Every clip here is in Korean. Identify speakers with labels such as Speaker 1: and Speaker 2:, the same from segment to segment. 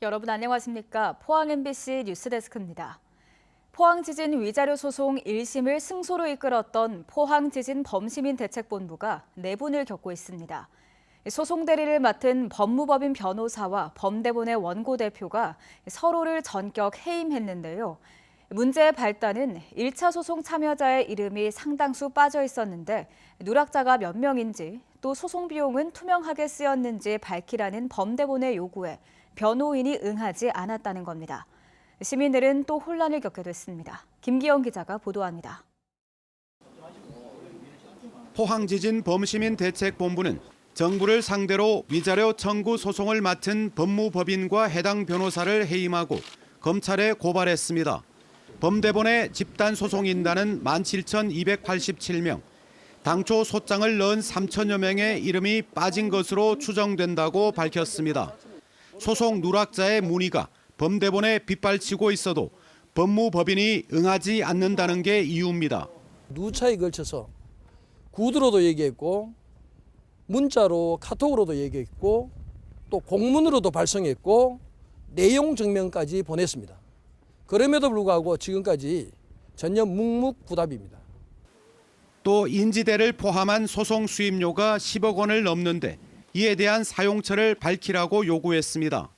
Speaker 1: 여러분 안녕하십니까? 포항 MBC 뉴스데스크입니다. 포항지진 위자료 소송 1심을 승소로 이끌었던 포항지진범시민대책본부가 내분을 겪고 있습니다. 소송 대리를 맡은 법무법인 변호사와 범대본의 원고대표가 서로를 전격 해임했는데요. 문제의 발단은 1차 소송 참여자의 이름이 상당수 빠져 있었는데 누락자가 몇 명인지 또 소송 비용은 투명하게 쓰였는지 밝히라는 범대본의 요구에 변호인이 응하지 않았다는 겁니다. 시민들은 또 혼란을 겪게 됐습니다. 김기영 기자가 보도합니다.
Speaker 2: 포항지진 범시민대책본부는 정부를 상대로 위자료 청구 소송을 맡은 법무법인과 해당 변호사를 해임하고 검찰에 고발했습니다. 범대본의 집단 소송인단은 17,287명, 당초 소장을 넣은 3천여 명의 이름이 빠진 것으로 추정된다고 밝혔습니다. 소송 누락자의 문의가 범대본에 빗발치고 있어도 법무법인이 응하지 않는다는 게 이유입니다.
Speaker 3: 누차에 걸쳐서 구두로도 얘기했고 문자로 카톡으로도 얘기했고 또 공문으로도 발송했고 내용 증명까지 보냈습니다. 그럼에도 불구하고 지금까지 전혀 묵묵부답입니다.
Speaker 2: 또 인지대를 포함한 소송 수임료가 10억 원을 넘는데 이에 대한 사용처를 밝히라고 요구했습니다.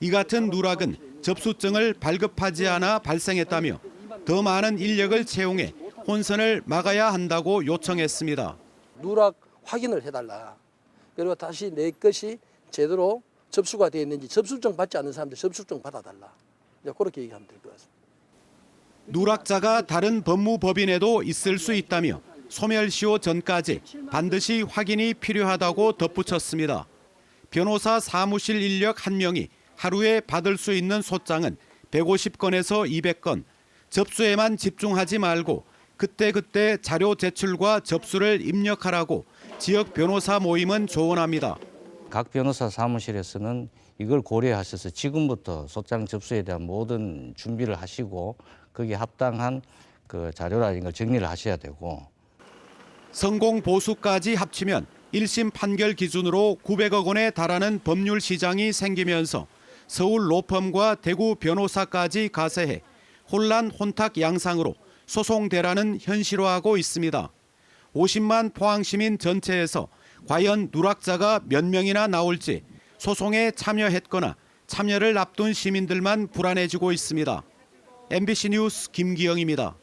Speaker 2: 이 같은 누락은 접수증을 발급하지 않아 발생했다며 더 많은 인력을 채용해 혼선을 막아야 한다고 요청했습니다.
Speaker 3: 누락 확인을 해달라. 그리고 다시 내 것이 제대로 접수가 되어 있는지 접수증 받지 않는 사람들 접수증 받아달라. 그렇게 얘기하면 될 것 같습니다.
Speaker 2: 누락자가 다른 법무법인에도 있을 수 있다며 소멸시효 전까지 반드시 확인이 필요하다고 덧붙였습니다. 변호사 사무실 인력 1명이 하루에 받을 수 있는 소장은 150건에서 200건, 접수에만 집중하지 말고 그때그때 자료 제출과 접수를 입력하라고 지역 변호사 모임은 조언합니다.
Speaker 4: 각 변호사 사무실에서는 이걸 고려하셔서 지금부터 소장 접수에 대한 모든 준비를 하시고 거기에 합당한 그 자료라든가 정리를 하셔야 되고
Speaker 2: 성공 보수까지 합치면 1심 판결 기준으로 900억 원에 달하는 법률 시장이 생기면서 서울 로펌과 대구 변호사까지 가세해 혼란 혼탁 양상으로 소송 대란은 현실화하고 있습니다. 50만 포항시민 전체에서 과연 누락자가 몇 명이나 나올지 소송에 참여했거나 참여를 앞둔 시민들만 불안해지고 있습니다. MBC 뉴스 김기영입니다.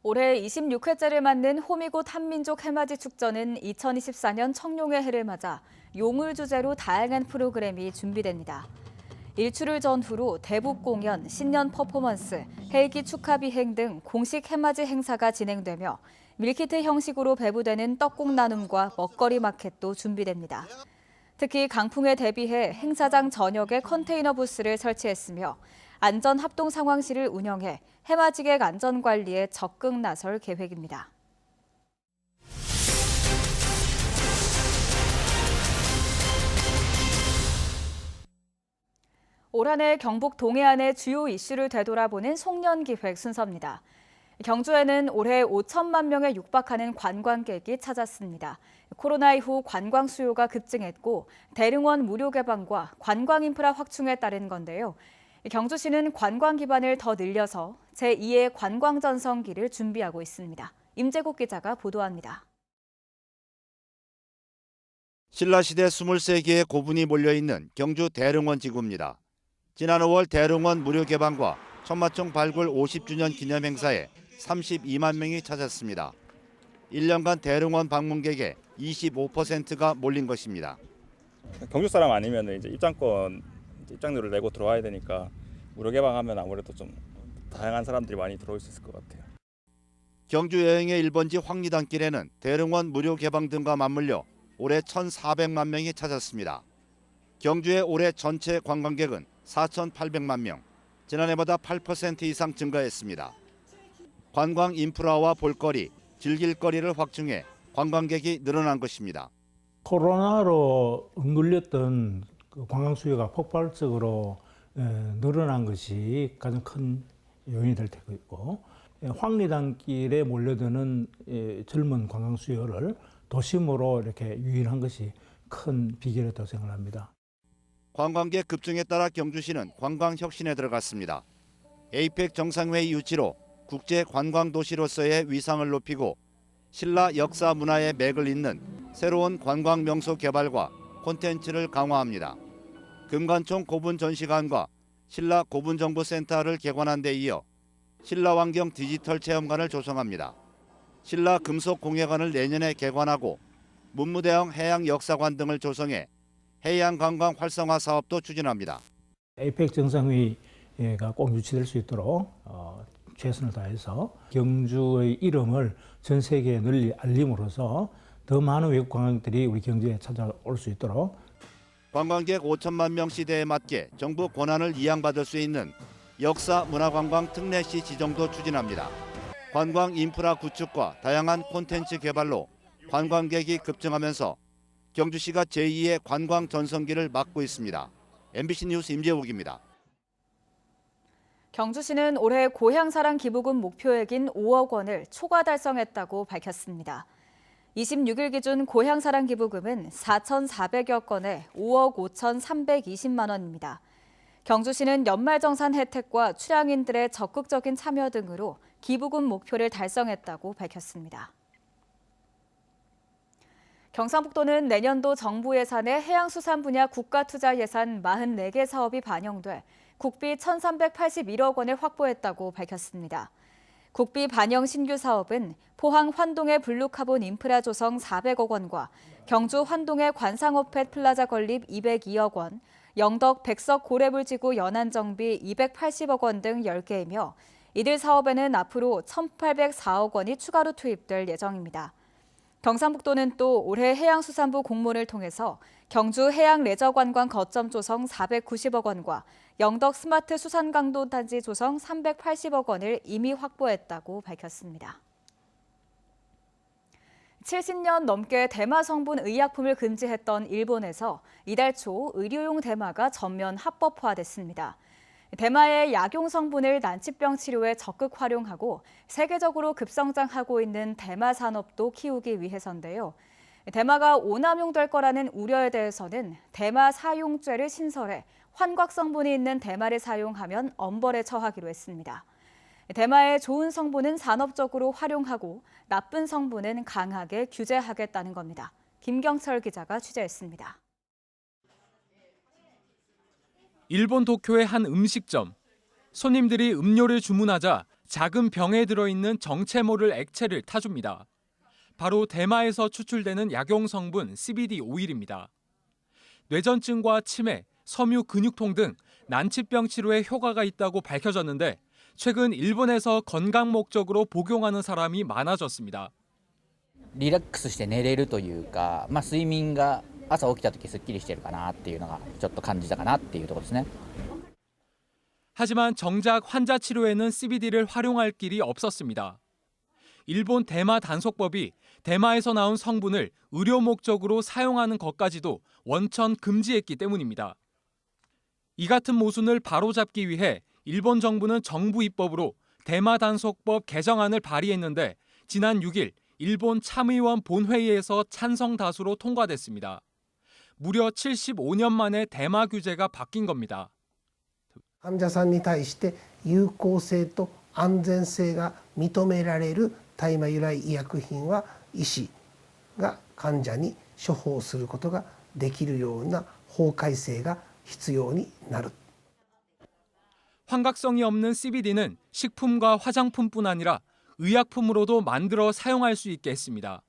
Speaker 1: 올해 26회째를 맞는 호미곶 한민족 해맞이 축전은 2024년 청룡의 해를 맞아 용을 주제로 다양한 프로그램이 준비됩니다. 일출을 전후로 대북 공연, 신년 퍼포먼스, 헬기 축하 비행 등 공식 해맞이 행사가 진행되며 밀키트 형식으로 배부되는 떡국 나눔과 먹거리 마켓도 준비됩니다. 특히 강풍에 대비해 행사장 전역에 컨테이너 부스를 설치했으며 안전 합동 상황실을 운영해 해맞이객 안전 관리에 적극 나설 계획입니다. 올 한 해 경북 동해안의 주요 이슈를 되돌아보는 송년기획 순서입니다. 경주에는 올해 5천만 명에 육박하는 관광객이 찾았습니다. 코로나 이후 관광 수요가 급증했고 대릉원 무료 개방과 관광 인프라 확충에 따른 건데요. 경주시는 관광 기반을 더 늘려서 제2의 관광 전성기를 준비하고 있습니다. 임재국 기자가 보도합니다.
Speaker 5: 신라시대 23개의 고분이 몰려있는 경주 대릉원 지구입니다. 지난 5월 대릉원 무료 개방과 천마총 발굴 50주년 기념 행사에 32만 명이 찾았습니다. 1년간 대릉원 방문객의 25%가 몰린 것입니다.
Speaker 6: 경주 사람 아니면 이제 입장료를 내고 들어와야 되니까 무료 개방하면 아무래도 좀 다양한 사람들이 많이 들어올 수 있을 것 같아요.
Speaker 5: 경주 여행의 1번지 황리단길에는 대릉원 무료 개방 등과 맞물려 올해 1,400만 명이 찾았습니다. 경주의 올해 전체 관광객은 4,800만 명, 지난해보다 8% 이상 증가했습니다. 관광 인프라와 볼거리, 즐길 거리를 확충해 관광객이 늘어난 것입니다.
Speaker 7: 코로나로 억눌렸던 관광 수요가 폭발적으로 늘어난 것이 가장 큰 요인이 될 테고 있고, 황리단길에 몰려드는 젊은 관광 수요를 도심으로 이렇게 유인한 것이 큰 비결이라고 생각합니다.
Speaker 5: 관광객 급증에 따라 경주시는 관광혁신에 들어갔습니다. 에이펙 정상회의 유치로 국제 관광도시로서의 위상을 높이고 신라 역사 문화의 맥을 잇는 새로운 관광 명소 개발과 콘텐츠를 강화합니다. 금관총 고분 전시관과 신라 고분정보센터를 개관한 데 이어 신라환경 디지털 체험관을 조성합니다. 신라 금속공예관을 내년에 개관하고 문무대형 해양역사관 등을 조성해 해양관광 활성화 사업도 추진합니다.
Speaker 7: 에이펙 정상회의가 꼭 유치될 수 있도록 최선을 다해서 경주의 이름을 전 세계에 널리 알림으로써 더 많은 외국 관광객들이 우리 경주에 찾아올 수 있도록
Speaker 5: 관광객 5천만 명 시대에 맞게 정부 권한을 이양받을 수 있는 역사 문화관광 특례시 지정도 추진합니다. 관광 인프라 구축과 다양한 콘텐츠 개발로 관광객이 급증하면서 경주시가 제2의 관광 전성기를 맞고 있습니다. MBC 뉴스 임재욱입니다.
Speaker 1: 경주시는 올해 고향사랑 기부금 목표액인 5억 원을 초과 달성했다고 밝혔습니다. 26일 기준 고향사랑 기부금은 4,400여 건에 5억 5,320만 원입니다. 경주시는 연말정산 혜택과 출향인들의 적극적인 참여 등으로 기부금 목표를 달성했다고 밝혔습니다. 경상북도는 내년도 정부 예산에 해양수산 분야 국가투자 예산 44개 사업이 반영돼 국비 1,381억 원을 확보했다고 밝혔습니다. 국비 반영 신규 사업은 포항 환동의 블루카본 인프라 조성 400억 원과 경주 환동의 관상호펫 플라자 건립 202억 원, 영덕 백석 고래불지구 연안 정비 280억 원 등 10개이며 이들 사업에는 앞으로 1,804억 원이 추가로 투입될 예정입니다. 경상북도는 또 올해 해양수산부 공모를 통해서 경주 해양레저관광 거점 조성 490억 원과 영덕 스마트 수산강도단지 조성 380억 원을 이미 확보했다고 밝혔습니다. 70년 넘게 대마 성분 의약품을 금지했던 일본에서 이달 초 의료용 대마가 전면 합법화됐습니다. 대마의 약용 성분을 난치병 치료에 적극 활용하고 세계적으로 급성장하고 있는 대마 산업도 키우기 위해서인데요. 대마가 오남용될 거라는 우려에 대해서는 대마 사용죄를 신설해 환각 성분이 있는 대마를 사용하면 엄벌에 처하기로 했습니다. 대마의 좋은 성분은 산업적으로 활용하고 나쁜 성분은 강하게 규제하겠다는 겁니다. 김경철 기자가 취재했습니다.
Speaker 8: 일본 도쿄의 한 음식점. 손님들이 음료를 주문하자 작은 병에 들어있는 정체 모를 액체를 타줍니다. 바로 대마에서 추출되는 약용 성분 CBD 오일입니다. 뇌전증과 치매, 섬유 근육통 등 난치병 치료에 효과가 있다고 밝혀졌는데 최근 일본에서 건강 목적으로 복용하는 사람이 많아졌습니다.
Speaker 9: リラックスして寝れるというか、睡眠が朝起きた時すっきりしてるかなっていうのがちょっと感じたかなっていうところですね.
Speaker 8: 하지만 정작 환자 치료에는 CBD를 활용할 길이 없었습니다. 일본 대마 단속법이 대마에서 나온 성분을 의료 목적으로 사용하는 것까지도 원천 금지했기 때문입니다. 이 같은 모순을 바로잡기 위해 일본 정부는 정부 입법으로 대마 단속법 개정안을 발의했는데 지난 6일 일본 참의원 본회의에서 찬성 다수로 통과됐습니다. 무려 75년 만에 대마 규제가 바뀐 겁니다.
Speaker 10: 患者さんに対して有効性と安全性が認められる大麻由来医薬品は医師が患者に処方することができるような法改正が必要になる.
Speaker 8: 환각성이 없는 CBD는 식품과 화장품뿐 아니라 의약품으로도 만들어 사용할 수 있게 했습니다.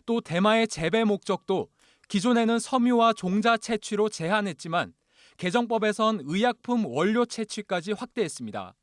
Speaker 8: 또 대마의 재배 목적도 기존에는 섬유와 종자 채취로 제한했지만 개정법에선 의약품 원료 채취까지 확대했습니다.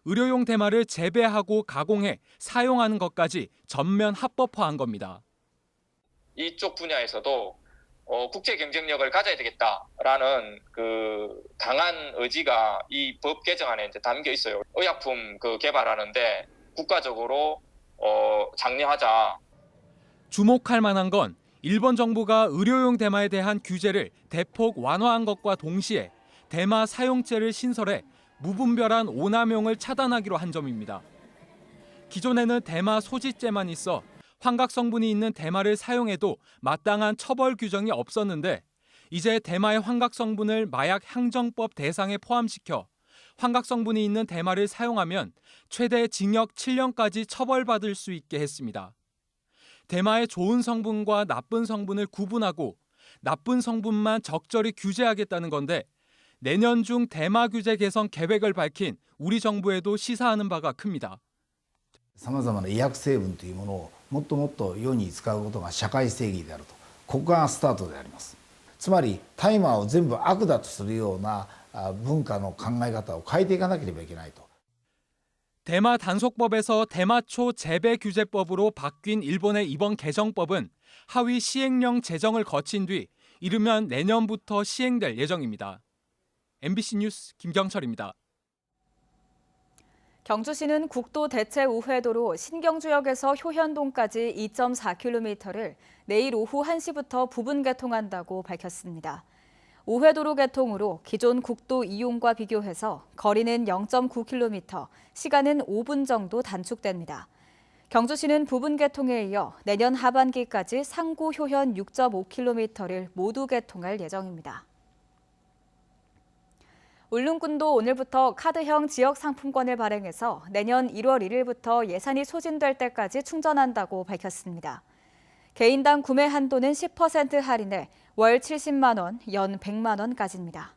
Speaker 8: 의료용 대마를 재배하고 가공해 사용하는 것까지 전면 합법화한 겁니다.
Speaker 11: 이쪽 분야에서도 국제 경쟁력을 가져야 되겠다라는 그 강한 의지가 이 법 개정안에 이제 담겨 있어요. 의약품 개발하는데 국가적으로 장려하자.
Speaker 8: 주목할 만한 건 일본 정부가 의료용 대마에 대한 규제를 대폭 완화한 것과 동시에 대마 사용죄를 신설해 무분별한 오남용을 차단하기로 한 점입니다. 기존에는 대마 소지죄만 있어 환각 성분이 있는 대마를 사용해도 마땅한 처벌 규정이 없었는데 이제 대마의 환각 성분을 마약 향정법 대상에 포함시켜 환각 성분이 있는 대마를 사용하면 최대 징역 7년까지 처벌받을 수 있게 했습니다. 대마의 좋은 성분과 나쁜 성분을 구분하고 나쁜 성분만 적절히 규제하겠다는 건데 내년 중 대마 규제 개선 계획을 밝힌 우리 정부에도 시사하는 바가 큽니다.
Speaker 12: さまざまな医薬成分というものをもっともっと世に使うことが社会正義であると、ここがスタートであります。つまり大麻を全部悪だとするような文化の考え方を変えていかなければいけないと。
Speaker 8: 대마 단속법에서 대마초 재배 규제법으로 바뀐 일본의 이번 개정법은 하위 시행령 제정을 거친 뒤 이르면 내년부터 시행될 예정입니다. MBC 뉴스 김경철입니다.
Speaker 1: 경주시는 국도 대체 우회도로 신경주역에서 효현동까지 2.4km를 내일 오후 1시부터 부분 개통한다고 밝혔습니다. 우회도로 개통으로 기존 국도 이용과 비교해서 거리는 0.9km, 시간은 5분 정도 단축됩니다. 경주시는 부분 개통에 이어 내년 하반기까지 상구 효현 6.5km를 모두 개통할 예정입니다. 울릉군도 오늘부터 카드형 지역 상품권을 발행해서 내년 1월 1일부터 예산이 소진될 때까지 충전한다고 밝혔습니다. 개인당 구매 한도는 10% 할인해 월 70만 원, 연 100만 원까지입니다.